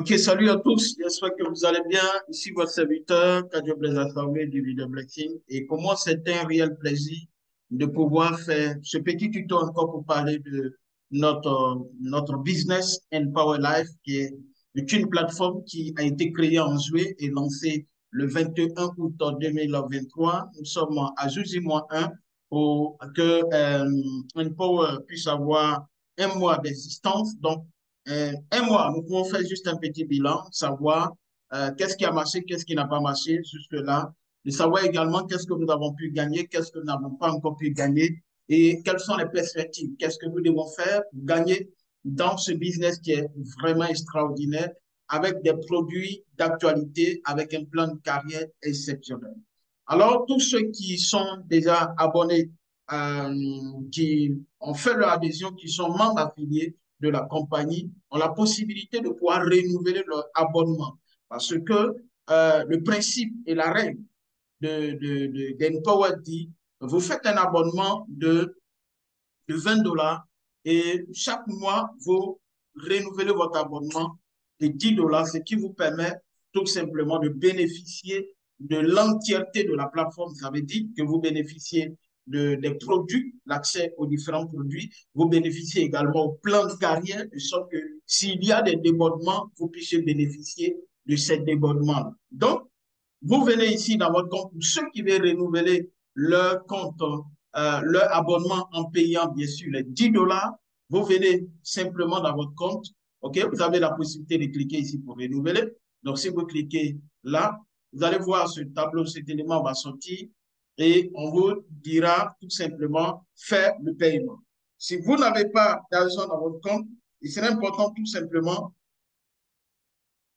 Ok, salut à tous. J'espère que vous allez bien. Ici votre serviteur, Kadio Blaise Assamblée du Leader Blessing. Et pour moi, c'est un réel plaisir de pouvoir faire ce petit tuto encore pour parler de notre business and Power Life, qui est une plateforme qui a été créée en juillet et lancée le 21 août 2023. Nous sommes à Jouzy-1 pour que Power puisse avoir un mois d'existence. Donc, un mois, nous pouvons faire juste un petit bilan, savoir qu'est-ce qui a marché, qu'est-ce qui n'a pas marché jusque-là, de savoir également qu'est-ce que nous avons pu gagner, qu'est-ce que nous n'avons pas encore pu gagner et quelles sont les perspectives, qu'est-ce que nous devons faire pour gagner dans ce business qui est vraiment extraordinaire avec des produits d'actualité, avec un plan de carrière exceptionnel. Alors, tous ceux qui sont déjà abonnés, qui ont fait leur adhésion, qui sont membres affiliés, de la compagnie ont la possibilité de pouvoir renouveler leur abonnement. Parce que le principe et la règle d'Empower dit, vous faites un abonnement de 20 dollars et chaque mois, vous renouvelez votre abonnement de 10 dollars, ce qui vous permet tout simplement de bénéficier de l'entièreté de la plateforme. Ça veut dire que vous bénéficiez des produits, l'accès aux différents produits. Vous bénéficiez également au plan de carrière, de sorte que s'il y a des débordements, vous puissiez bénéficier de ces débordements. Donc, vous venez ici dans votre compte, pour ceux qui veulent renouveler leur compte, leur abonnement en payant bien sûr les 10 dollars, vous venez simplement dans votre compte, ok? Vous avez la possibilité de cliquer ici pour renouveler. Donc, si vous cliquez là, vous allez voir ce tableau, cet élément va sortir et on vous dira tout simplement faire le paiement. Si vous n'avez pas d'argent dans votre compte, il serait important tout simplement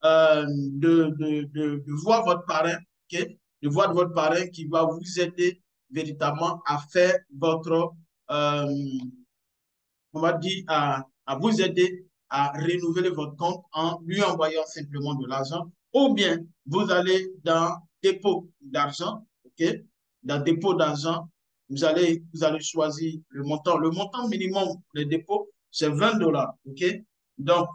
de voir votre parrain, okay? De voir votre parrain qui va vous aider véritablement à faire votre, on va dire, à vous aider à renouveler votre compte en lui envoyant simplement de l'argent. Ou bien, vous allez dans dépôt d'argent, OK? Dans dépôt d'argent, vous allez choisir le montant. Le montant minimum pour les dépôts, c'est 20 dollars, OK? Donc,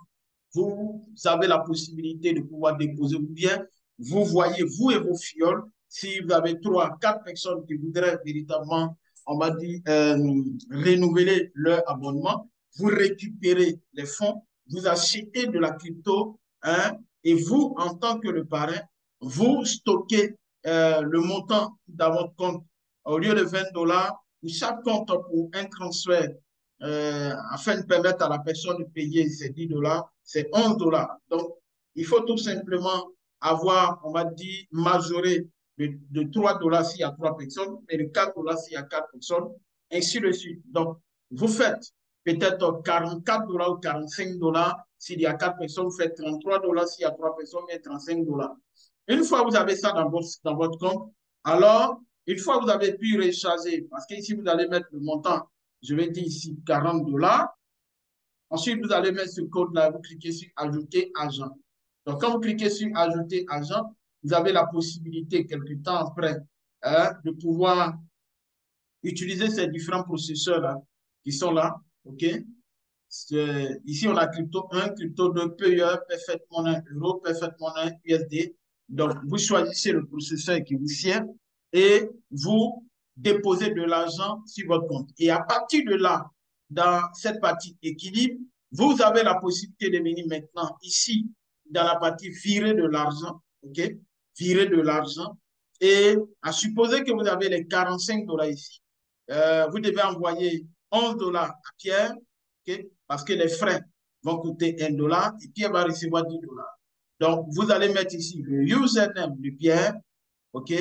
vous avez la possibilité de pouvoir déposer ou bien vous voyez, vous et vos fioles, si vous avez trois, quatre personnes qui voudraient véritablement, on va dire, renouveler leur abonnement, vous récupérez les fonds, vous achetez de la crypto, hein, et vous, en tant que le parrain, vous stockez le montant dans votre compte au lieu de 20 dollars, chaque compte pour un transfert afin de permettre à la personne de payer ces 10 dollars, c'est 11 dollars. Donc, il faut tout simplement avoir, on va dire, majoré de 3 dollars s'il y a 3 personnes et de 4 dollars s'il y a 4 personnes, ainsi de suite. Donc, vous faites peut-être 44 dollars ou 45 dollars s'il y a 4 personnes, vous faites 33 dollars s'il y a 3 personnes, et 35 dollars. Une fois que vous avez ça dans votre compte, alors, une fois que vous avez pu recharger, parce qu'ici, vous allez mettre le montant, je vais dire ici 40 dollars. Ensuite, vous allez mettre ce code-là, vous cliquez sur Ajouter agent. Donc, quand vous cliquez sur Ajouter agent, vous avez la possibilité, quelque temps après, de pouvoir utiliser ces différents processeurs-là qui sont là. OK? Ici, on a Crypto 1, Crypto 2, payeur, Perfect Money Euro, Perfect Money USD. Donc, vous choisissez le processeur qui vous sert et vous déposez de l'argent sur votre compte. Et à partir de là, dans cette partie équilibre, vous avez la possibilité de venir maintenant ici, dans la partie virer de l'argent. OK? Virer de l'argent. Et à supposer que vous avez les 45 dollars ici, vous devez envoyer 11 dollars à Pierre, okay? Parce que les frais vont coûter 1 dollar et Pierre va recevoir 10 dollars. Donc, vous allez mettre ici le username de Pierre, OK?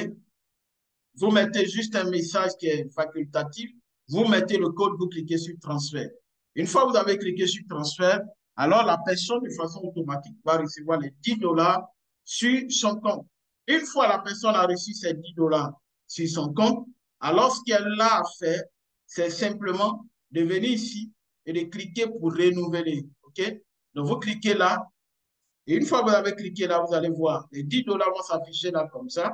Vous mettez juste un message qui est facultatif, vous mettez le code, vous cliquez sur transfert. Une fois que vous avez cliqué sur transfert, alors la personne de façon automatique va recevoir les 10 dollars sur son compte. Une fois la personne a reçu ces 10 dollars sur son compte, alors ce qu'elle a à faire, c'est simplement de venir ici et de cliquer pour renouveler. OK? Donc vous cliquez là, et une fois que vous avez cliqué là, vous allez voir les 10 dollars vont s'afficher là comme ça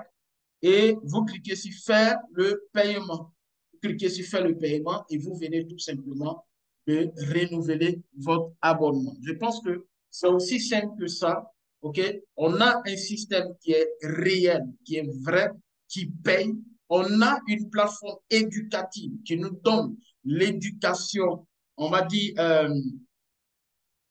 et vous cliquez sur faire le paiement. Vous cliquez sur faire le paiement et vous venez tout simplement de renouveler votre abonnement. Je pense que c'est aussi simple que ça. OK? On a un système qui est réel, qui est vrai, qui paye. On a une plateforme éducative qui nous donne l'éducation, on va dire,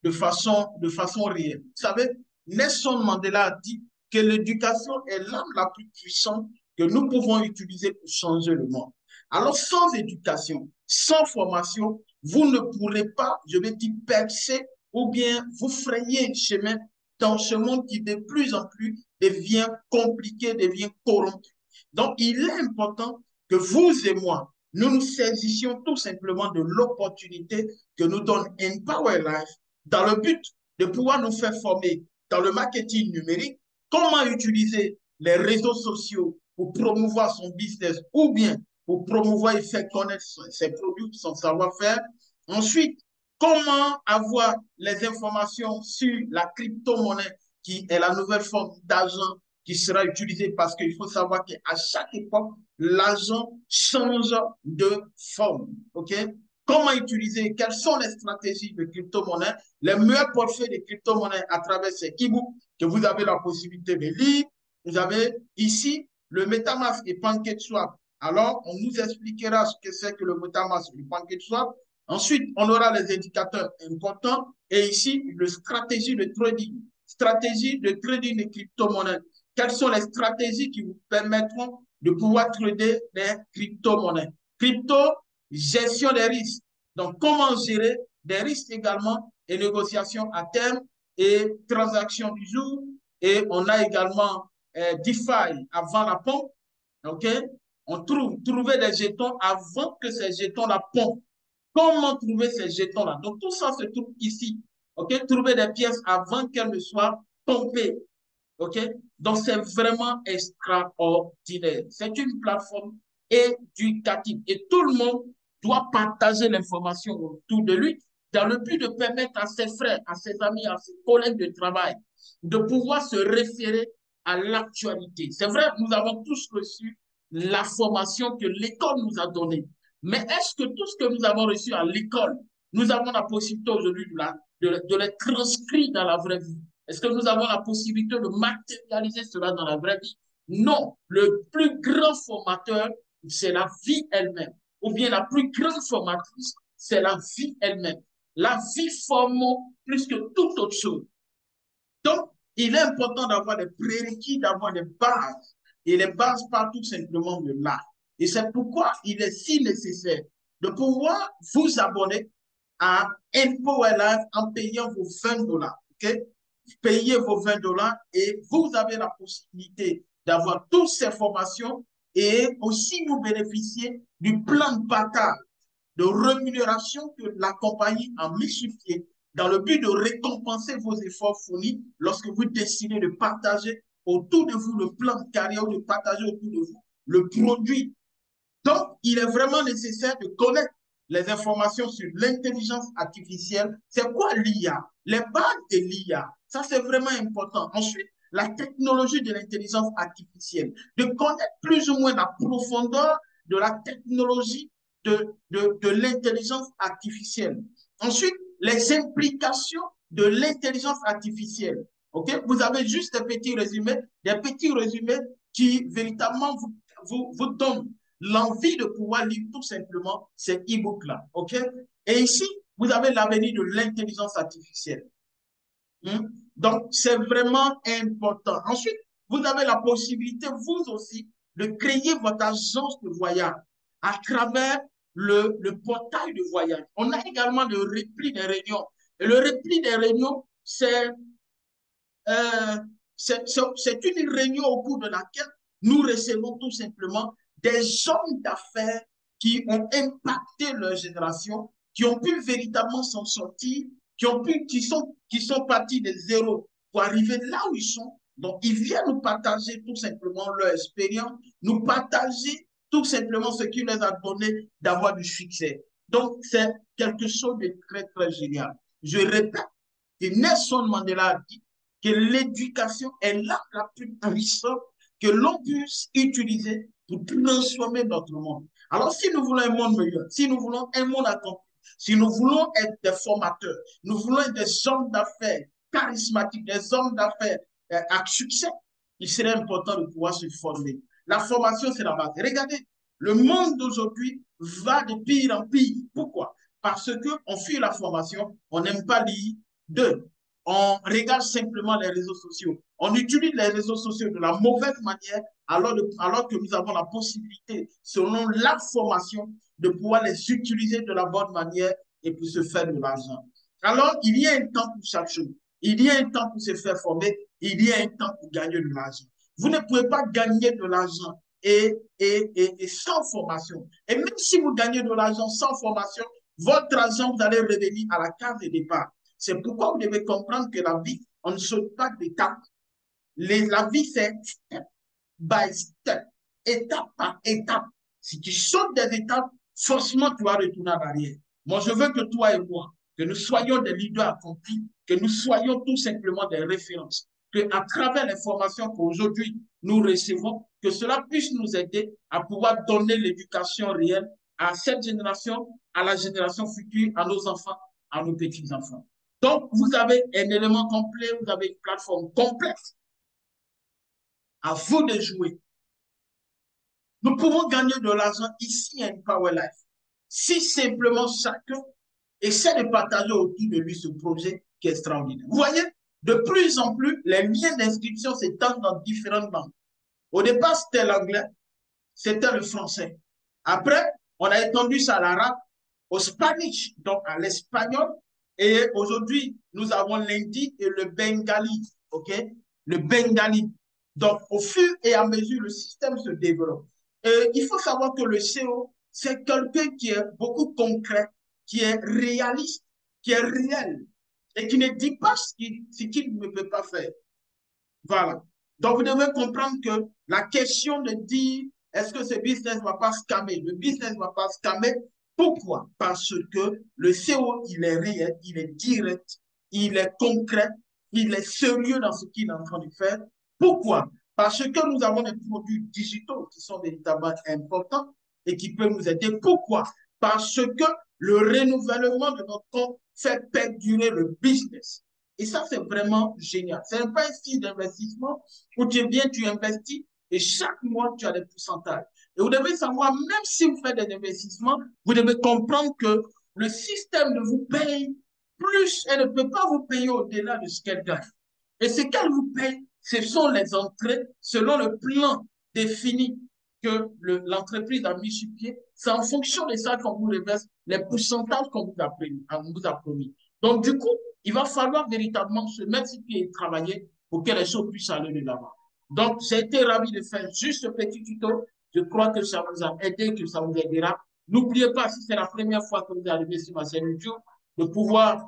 de façon réelle. Vous savez, Nelson Mandela a dit que l'éducation est l'arme la plus puissante que nous pouvons utiliser pour changer le monde. Alors, sans éducation, sans formation, vous ne pourrez pas, je vais dire, percer ou bien vous frayer un chemin dans ce monde qui de plus en plus devient compliqué, devient corrompu. Donc, il est important que vous et moi, nous nous saisissions tout simplement de l'opportunité que nous donne Empower Life dans le but de pouvoir nous faire former dans le marketing numérique, comment utiliser les réseaux sociaux pour promouvoir son business ou bien pour promouvoir et faire connaître ses produits, son savoir-faire. Ensuite, comment avoir les informations sur la crypto-monnaie qui est la nouvelle forme d'argent qui sera utilisée parce qu'il faut savoir qu'à chaque époque, l'argent change de forme. OK? Comment utiliser, quelles sont les stratégies de crypto-monnaie, les meilleurs portefeuilles de crypto-monnaie à travers ces e-books que vous avez la possibilité de lire. Vous avez ici le MetaMask et PancakeSwap. Alors, on nous expliquera ce que c'est que le MetaMask et le PancakeSwap. Ensuite, on aura les indicateurs importants et ici, le stratégie de trading. Stratégie de trading de crypto-monnaies. Quelles sont les stratégies qui vous permettront de pouvoir trader des crypto-monnaies? Crypto, gestion des risques. Donc, comment gérer des risques également et négociations à terme et transactions du jour. Et on a également DeFi avant la pompe. OK? On trouver des jetons avant que ces jetons la pompent. Comment trouver ces jetons-là? Donc, tout ça se trouve ici. OK? Trouver des pièces avant qu'elles ne soient pompées. OK? Donc, c'est vraiment extraordinaire. C'est une plateforme éducative et tout le monde doit partager l'information autour de lui dans le but de permettre à ses frères, à ses amis, à ses collègues de travail de pouvoir se référer à l'actualité. C'est vrai, nous avons tous reçu la formation que l'école nous a donnée. Mais est-ce que tout ce que nous avons reçu à l'école, nous avons la possibilité aujourd'hui de les transcrire dans la vraie vie? Est-ce que nous avons la possibilité de matérialiser cela dans la vraie vie? Non. Le plus grand formateur, c'est la vie elle-même. Ou bien la plus grande formatrice, c'est la vie elle-même. La vie forme plus que toute autre chose. Donc, il est important d'avoir des prérequis, d'avoir des bases. Et les bases partent tout simplement de là. Et c'est pourquoi il est si nécessaire de pouvoir vous abonner à Empower Life en payant vos $20. OK? Payez vos $20 et vous avez la possibilité d'avoir toutes ces formations et aussi vous bénéficier du plan de partage de rémunération que la compagnie a mis sur pied dans le but de récompenser vos efforts fournis lorsque vous décidez de partager autour de vous le plan de carrière ou de partager autour de vous le produit. Donc, il est vraiment nécessaire de connaître les informations sur l'intelligence artificielle. C'est quoi l'IA? Les bases de l'IA. Ça, c'est vraiment important. Ensuite, la technologie de l'intelligence artificielle. De connaître plus ou moins la profondeur de la technologie de l'intelligence artificielle. Ensuite, les implications de l'intelligence artificielle. OK? Vous avez juste des petits résumés qui véritablement vous donnent l'envie de pouvoir lire tout simplement ces e-books-là. OK? Et ici, vous avez l'avenir de l'intelligence artificielle. Donc, c'est vraiment important. Ensuite, vous avez la possibilité, vous aussi, de créer votre agence de voyage à travers le portail de voyage. On a également le repli des réunions. Et le repli des réunions, euh, c'est une réunion au cours de laquelle nous recevons tout simplement des hommes d'affaires qui ont impacté leur génération, qui ont pu véritablement s'en sortir, qui sont partis de zéro pour arriver là où ils sont. Donc, ils viennent nous partager tout simplement leur expérience, nous partager tout simplement ce qui les a donné d'avoir du succès. Donc, c'est quelque chose de très, très génial. Je répète que Nelson Mandela a dit que l'éducation est l'arme la plus puissante que l'on puisse utiliser pour transformer notre monde. Alors, si nous voulons un monde meilleur, si nous voulons un monde accompli, si nous voulons être des formateurs, nous voulons être des hommes d'affaires charismatiques, des hommes d'affaires à succès, il serait important de pouvoir se former. La formation, c'est la base. Regardez, le monde d'aujourd'hui va de pire en pire. Pourquoi? Parce qu'on fuit la formation, on n'aime pas lire. Deux, on regarde simplement les réseaux sociaux. On utilise les réseaux sociaux de la mauvaise manière alors que nous avons la possibilité, selon la formation, de pouvoir les utiliser de la bonne manière et pour se faire de l'argent. Alors, il y a un temps pour chaque chose. Il y a un temps pour se faire former. Il y a un temps pour gagner de l'argent. Vous ne pouvez pas gagner de l'argent et sans formation. Et même si vous gagnez de l'argent sans formation, votre argent, vous allez revenir à la case de départ. C'est pourquoi vous devez comprendre que la vie, on ne saute pas d'étape. La vie, c'est step by step, étape par étape. Si tu sautes des étapes, forcément, tu vas retourner en arrière. Moi, je veux que toi et moi, que nous soyons des leaders accomplis, que nous soyons tout simplement des références, que à travers les formations qu'aujourd'hui nous recevons, que cela puisse nous aider à pouvoir donner l'éducation réelle à cette génération, à la génération future, à nos enfants, à nos petits-enfants. Donc, vous avez un élément complet, vous avez une plateforme complète. À vous de jouer. Nous pouvons gagner de l'argent ici à Power Life. Si simplement chacun essaie de partager autour de lui ce projet qui est extraordinaire. Vous voyez, de plus en plus, les liens d'inscription s'étendent dans différentes langues. Au départ, c'était l'anglais, c'était le français. Après, on a étendu ça à l'arabe, au spanish, donc à l'espagnol. Et aujourd'hui, nous avons l'hindi et le bengali. OK? Le bengali. Donc, au fur et à mesure, le système se développe. Et il faut savoir que le CEO, c'est quelqu'un qui est beaucoup concret, qui est réaliste, qui est réel et qui ne dit pas ce qu'il ne peut pas faire. Voilà. Donc, vous devez comprendre que la question de dire est-ce que ce business ne va pas scammer? Le business ne va pas scammer. Pourquoi? Parce que le CEO, il est réel, il est direct, il est concret, il est sérieux dans ce qu'il est en train de faire. Pourquoi? Parce que nous avons des produits digitaux qui sont véritablement importants et qui peuvent nous aider. Pourquoi? Parce que le renouvellement de notre compte fait perdurer le business. Et ça, c'est vraiment génial. Ce n'est pas un style d'investissement où tu viens, tu investis et chaque mois, tu as des pourcentages. Et vous devez savoir, même si vous faites des investissements, vous devez comprendre que le système ne vous paye plus et ne peut pas vous payer au-delà de ce qu'elle gagne. Et ce qu'elle vous paye, ce sont les entrées selon le plan défini que l'entreprise a mis sur pied. C'est en fonction de ça qu'on vous reverse les pourcentages qu'on vous a promis. Donc, du coup, il va falloir véritablement se mettre sur pied et travailler pour que les choses puissent aller de l'avant. Donc, j'ai été ravi de faire juste ce petit tuto. Je crois que ça vous a aidé, que ça vous aidera. N'oubliez pas, si c'est la première fois que vous arrivez sur ma chaîne YouTube, de pouvoir,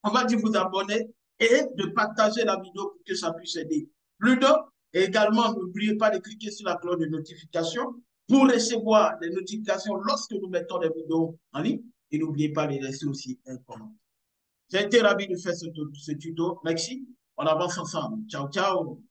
on va dire, vous abonner et de partager la vidéo pour que ça puisse aider plus d'un. Et également, n'oubliez pas de cliquer sur la cloche de notification pour recevoir des notifications lorsque nous mettons des vidéos en ligne. Et n'oubliez pas de laisser aussi un commentaire. J'ai été ravi de faire ce tuto. Merci. On avance ensemble. Ciao, ciao.